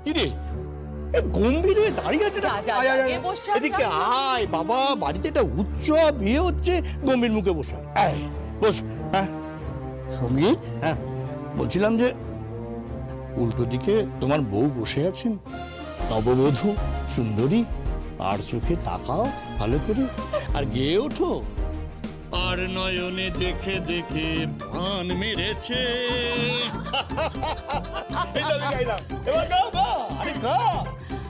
কিরে গম্ভীর হয়ে দাঁড়িয়ে আছে, এদিকে আয় বাবা, বাড়িতে একটা উৎসব বিয়ে হচ্ছে, গম্ভীর মুখে বসে বস। হ্যাঁ সঙ্গীত, হ্যাঁ বলছিলাম যে উল্টো দিকে তোমার বউ বসে আছেন, নববধূ সুন্দরী, আর চোখে তাকাও ভালো করে আর গেয়ে ওঠো। আর নয়নে দেখে দেখে প্রাণ মেরেছে।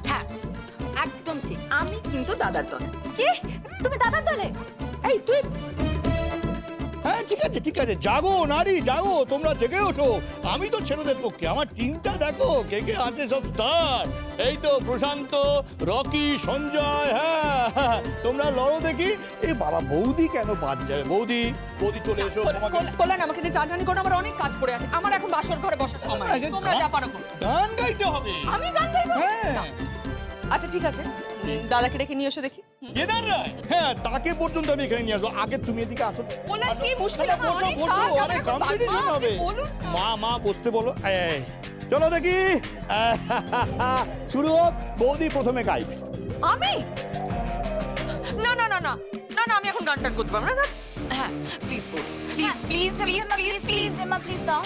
হ্যাঁ একদম ঠিক, আমি কিন্তু দাদার দলে। কি তুমি দাদার দলে? এই তুই হ্যাঁ ঠিক আছে ঠিক আছে, জাগো নারী জাগো, তোমরা জেগে ওঠো। আমি তো ছেলেদের পক্ষে, আমার টিমটা দেখো কে কে আছে, সব স্টার। এই তো প্রশান্ত, রকি, সঞ্জয়। হ্যাঁ তোমরা লড়ো দেখি। এই বাবা বৌদি কেন বাদ যাবে? বৌদি বৌদি চলে এসো। কল্যাণ আমাকে নিয়ে টানটানি করো, আমার অনেক কাজ পড়ে আছে, আমার এখন বাসর ঘরে বসার সময় নেই। তোমরা যা পারো করো। গান গাইতে হবে। আমি গান গাইবো? হ্যাঁ আচ্ছা ঠিক আছে, দাদাকে ডেকে নিয়ে এসো দেখি। কেদার রায়, হ্যাঁ তাকে পর্যন্ত আমি এখানে নিয়ে আসবো। আগে তুমি এদিকে আসো। কল্যাণ কি মুশকিল? বসো বসো, অনেক কম্পিটিশন হবে। মা মা বসতে বলো। চলো দেখি শুরু হোক। বৌদি প্রথমে গাইবে। আমি? না না না না না না, আমি এখন গান টান করতে পারবো না। হ্যাঁ প্লিজ বৌদি, please please please please please মা, প্লিজ দাও।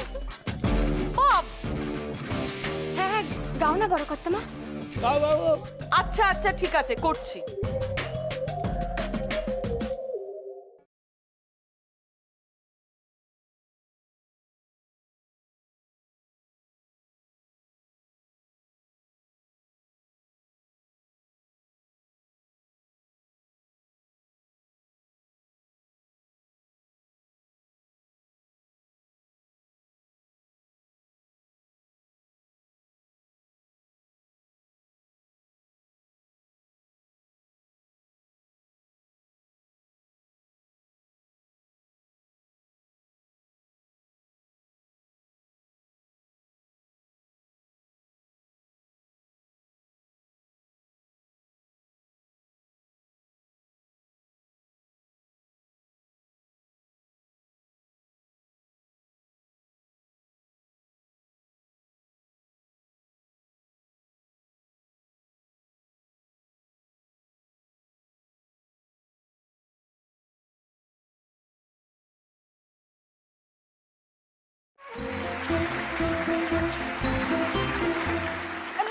হ্যাঁ হ্যাঁ গাও না বড় কর্তা মা। আচ্ছা আচ্ছা ঠিক আছে, করছি।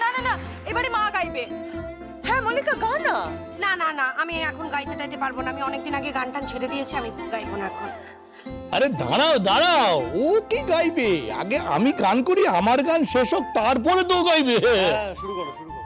না না না, এবারে মা গাইবে। হ্যাঁ মল্লিকা গা না। না না না, আমি এখন গাইতে টাইতে পারবো না, আমি অনেকদিন আগে গান টান ছেড়ে দিয়েছি, আমি গাইবো না এখন। আরে দাঁড়াও দাঁড়াও, ও কি গাইবে? আগে আমি গান করি, আমার গান শেষ হোক, তারপরে তো গাইবে। হ্যাঁ শুরু করো শুরু করো।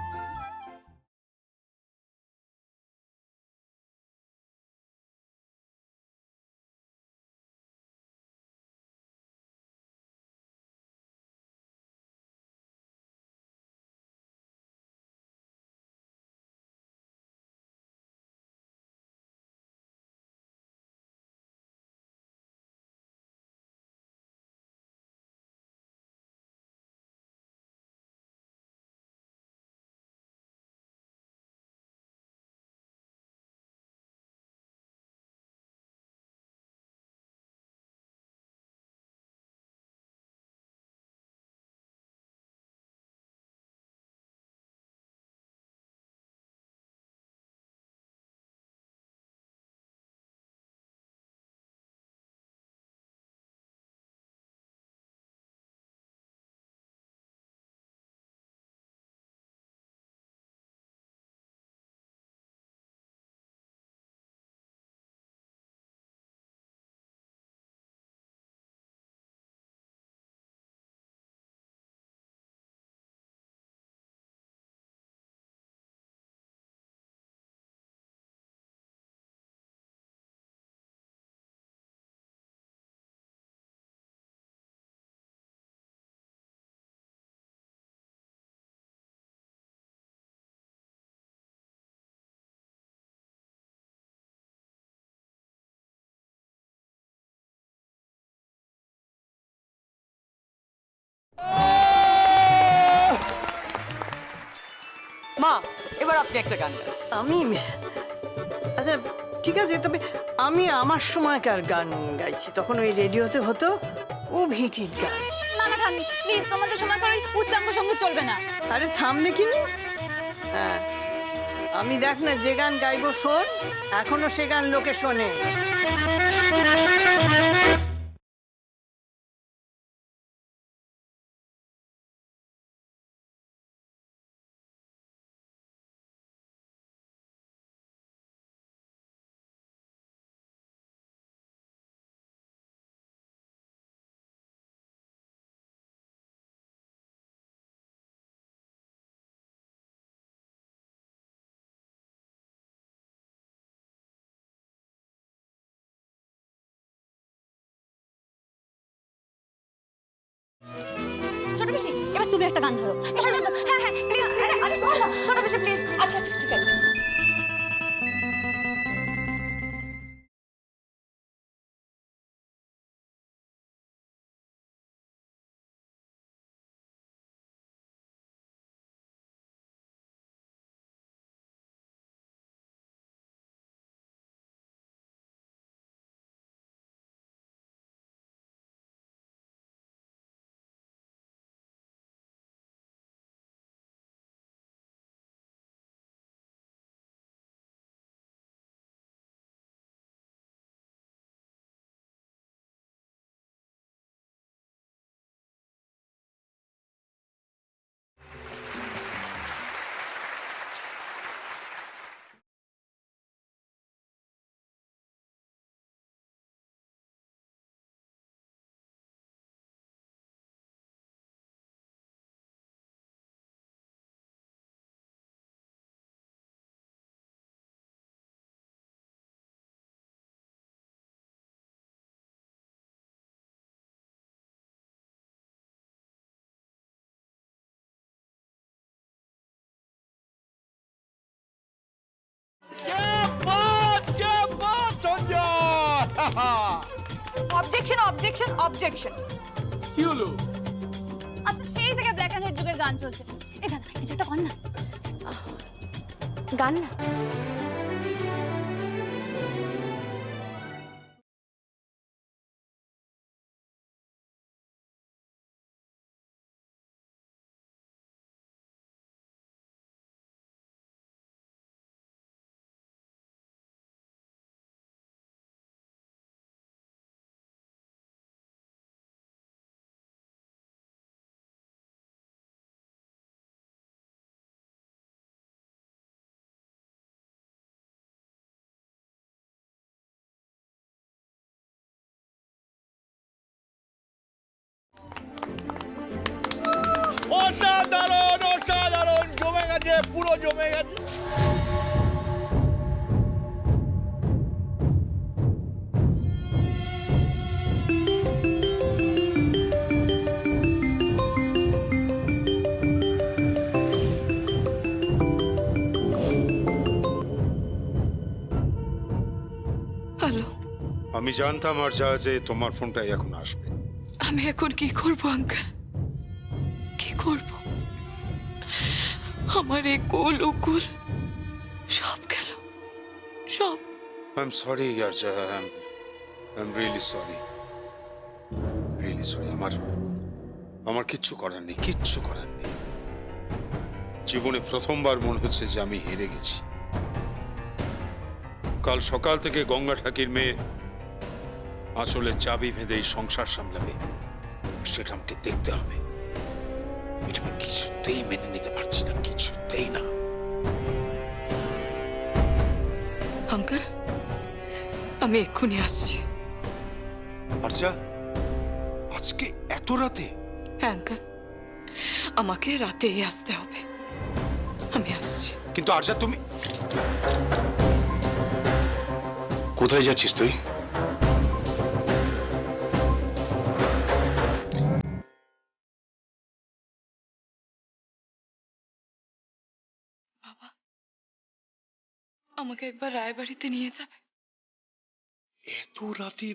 মা এবার আপনি একটা গান গান। আমি আচ্ছা ঠিক আছে, তবে আমি আমার সময়কার গান গাইছি, তখন ওই রেডিওতে হতো ও ভিটির গান। না না সাবধান, প্লিজ তোমাদের সময় করে উচ্চাঙ্গ সঙ্গীত চলবে না। আরে থাম দেখিনি। হ্যাঁ, আমি দেখ না যে গান গাইবো শোন, এখনো সে গান লোকে শোনে। ছোট পিসি, এবার তুমি একটা গান ধরো। হ্যাঁ হ্যাঁ প্লিজ, আরে ছোট পিসি প্লিজ। আচ্ছা ঠিক আছে। Objection objection objection. কি হলো? আচ্ছা সেই থেকে ব্ল্যাক অ্যান্ড হোয়াইট যুগের গান চলছে। এই দাদা কিছু একটা কর না। গান না, অসাধারণ অসাধারণ, জমে গেছে, পুরো জমে গেছে। হ্যালো, আমি জানতাম আর যা যে তোমার ফোনটাই এখন আসবে। আমি এখন কি করব আঙ্কেল? কি করব? আমার এই কুল উকুল সব গেল, সব। আই এম সরি ইয়ার যা, I am really sorry, really sorry. আমার কিচ্ছু করার নেই, কিচ্ছু করার নেই। জীবনে প্রথমবার মনে হচ্ছে যে আমি হেরে গেছি। কাল সকাল থেকে গঙ্গা ঠাকির মেয়ে আসলে চাবি বেঁধে এই সংসার সামলাবে, সেটা আমাকে দেখতে হবে। এটা আমি কিছুতেই মেনে নিতে পারছি না, কিছুতেই না। আঙ্কেল, আমি এক্ষুনি আসছি। আর যা, আজকে এত রাতে? হ্যাঁ আঙ্কেল, আমাকে রাতেই আসতে হবে। আমি আসছি। কিন্তু আরজা তুমি কোথায় যাচ্ছিস তুই? বাবা, আমাকে একবার রায়বাড়িতে নিয়ে যাবে? এত রাতে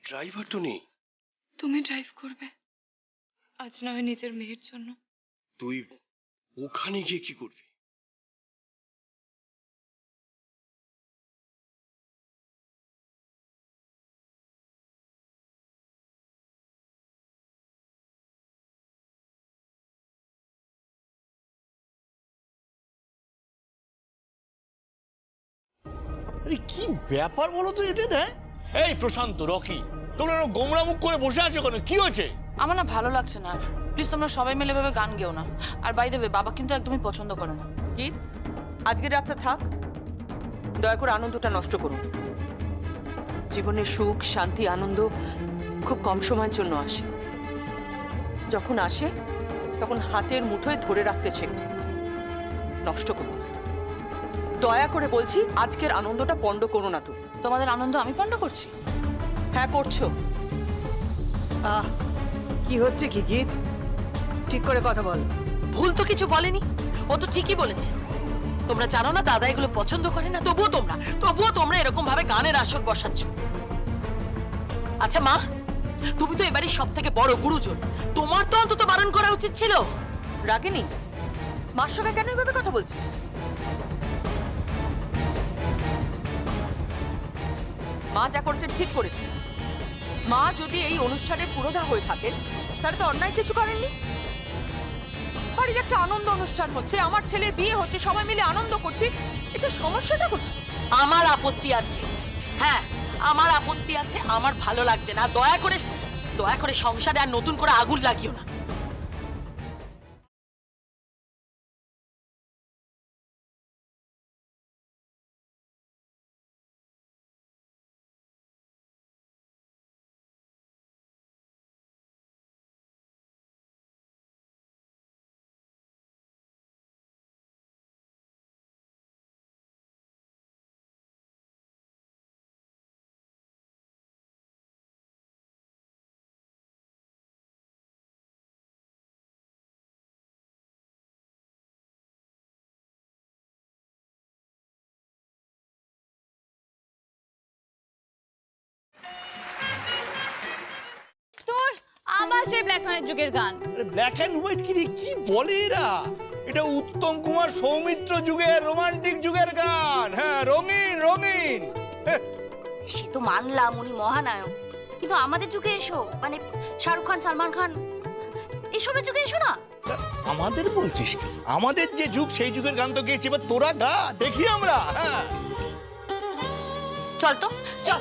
ড্রাইভার তো নেই। তুমি ড্রাইভ করবে আজ, না হয় নিজের মেয়ের জন্য। তুই ওখানে গিয়ে কি করবি? আরে কি ব্যাপার বলো তো এদের? হ্যাঁ, এই প্রশান্ত, রকি, তোমরা গোমরা মুখ করে বসে আছো কেন? কি হয়েছে? আমার না ভালো লাগছে না আর। প্লিজ তোমরা সবাই মিলে ভাবে গান গেও না। আর বাই দ্য ওয়ে, বাবা কিন্তু একদমই পছন্দ করে না। কি আজকের রাতটা থাক, দয়া করে আনন্দটা নষ্ট করুন। জীবনের সুখ, শান্তি, আনন্দ খুব কম সময়ের জন্য আসে। যখন আসে তখন হাতের মুঠোয় ধরে রাখতে শেখো, নষ্ট করো না। দয়া করে বলছি, আজকের আনন্দটা পণ্ড করো না তুমি। তোমাদের আনন্দ আমি পণ্ড করছি? হ্যাঁ করছো। কি হচ্ছে কি গীত? ঠিক করে কথা বল। ভুল তো কিছু বলেনি, ও তো ঠিকই বলেছে। তোমরা জানো না দাদা এগুলো পছন্দ করে না, তবুও তোমরা এরকম ভাবে গানের আসর বসাচ্ছ। আচ্ছা মা, তুমি তো এবারই সব থেকে বড় গুরুজন, তোমার তো অন্তত বারণ করা উচিত ছিল। রাগিনী, মার সঙ্গে কেন এভাবে কথা বলছিস? মা যা করেছে ঠিক করেছে। মা যদি এই অনুষ্ঠানের পুরোধা হয়ে থাকেন তাহলে তো অন্যায় কিছু করেননি। বাড়ির একটা আনন্দ অনুষ্ঠান হচ্ছে, আমার ছেলের বিয়ে হচ্ছে, সবাই মিলে আনন্দ করছি, এতে সমস্যাটা কোথায়? আমার আপত্তি আছে, হ্যাঁ আমার আপত্তি আছে, আমার ভালো লাগছে না। দয়া করে সংসারে আর নতুন করে আগুন লাগিও না। আমার সেই ব্ল্যাক অ্যান্ড যুগের গান। ব্ল্যাক অ্যান্ড হোয়াইট কি বলে এরা? এটা উত্তম কুমার সৌমিত্র যুগের, রোমান্টিক যুগের গান। হ্যাঁ, রঙিন রঙিন। সে তো মানলাম উনি মহানায়ক, কিন্তু আমাদের যুগে এসো, মানে শাহরুখ খান, সালমান খান, এসবের যুগে এসো না। আমাদের বলছিস কি? আমাদের যে যুগ সেই যুগের গান তো গেয়েছি, এবার তোরা গা, দেখি আমরা। হ্যাঁ চল তো, চল।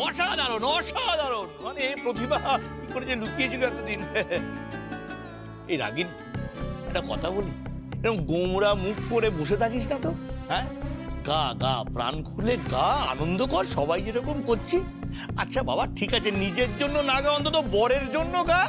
অসাধারণ অসাধারণ, মানে প্রতিভা কি করে যে লুকিয়েছিল এতদিন। এই রাগিনী, একটা কথা বলি, এরকম গোমরা মুখ করে বসে থাকিস না তো। হ্যাঁ, গা গা প্রাণ খুলে গা, আনন্দ কর, সবাই যেরকম করছি। আচ্ছা বাবা ঠিক আছে, নিজের জন্য না গা, অন্তত বরের জন্য গা।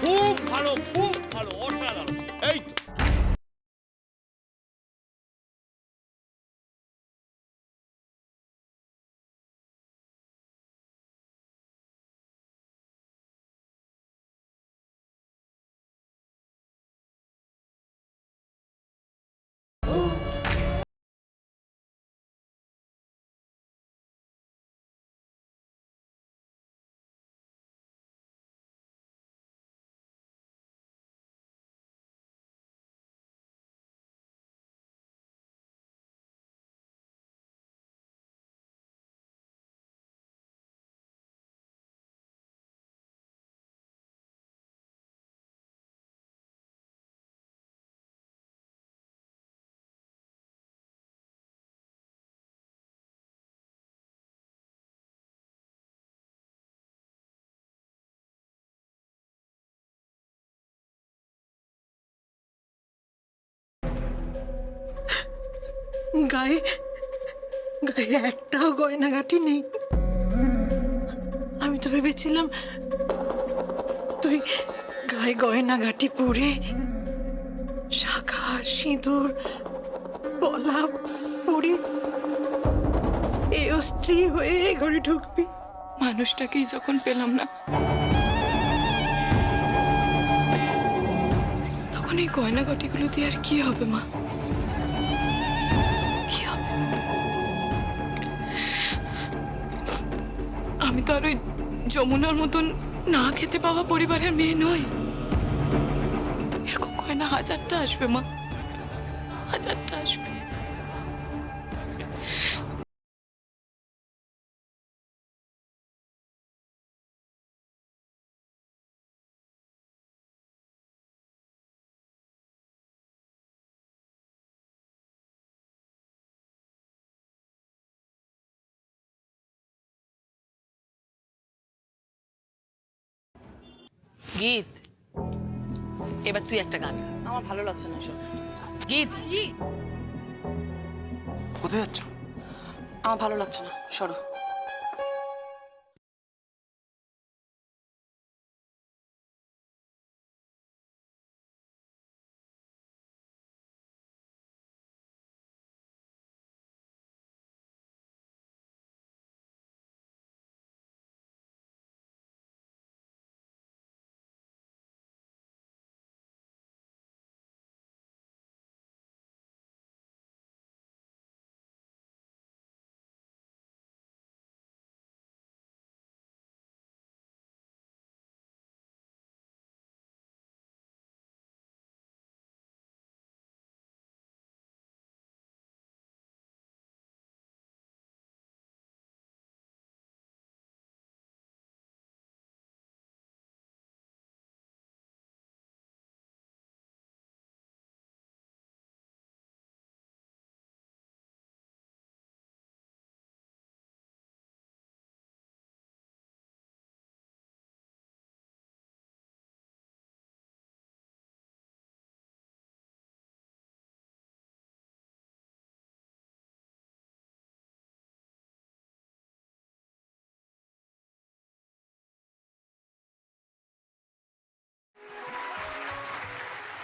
খুব ভালো, খুব ভালো, অসাধারণ। এই তো গায়ে গায়ে একটাও গয়নাগাটি নেই। আমি তো ভেবেছিলাম তুই গায়ে গয়নাগাটি পরে শাখা সিঁদুর পলা পরে এও স্ত্রী হয়ে ঘরে ঢুকবি। মানুষটাকেই যখন পেলাম না, তখন এই গয়নাগাটিগুলো দিয়ে আর কি হবে মা? কি হবে? আমি তো আর ওই যমুনার মতন না খেতে পাওয়া পরিবারের মেয়ে নই। এরকম গয়না হাজারটা আসবে মা, হাজারটা আসবে। গীত, এবার তুই একটা গান গা। আমার ভালো লাগছে না শোন। গীত, কোথায় যাচ্ছ? আমার ভালো লাগছে না, সরো।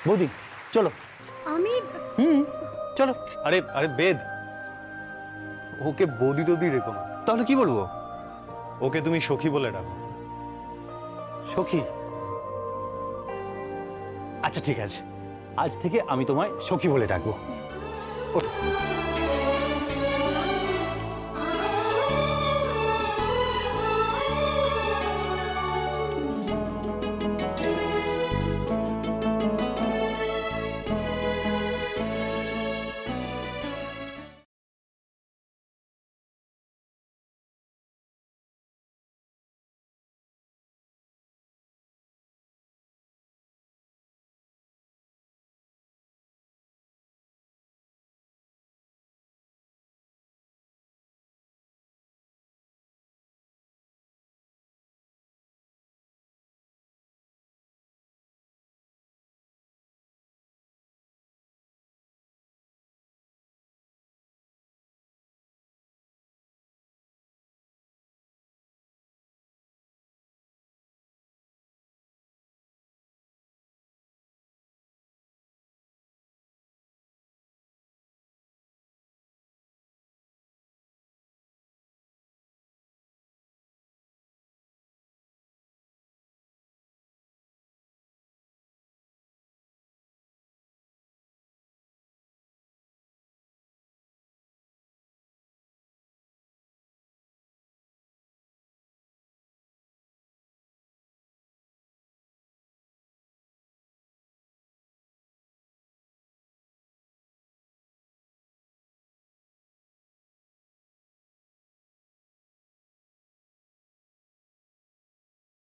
বৌদি চলো। আমি চলো। আরে আরে বেদ, ওকে বৌদি টৌদি রেখো না, তাহলে কি বলবো? ওকে তুমি সখী বলে ডাকো। সখী? আচ্ছা ঠিক আছে, আজ থেকে আমি তোমায় সখী বলে ডাকবো। ওঠো।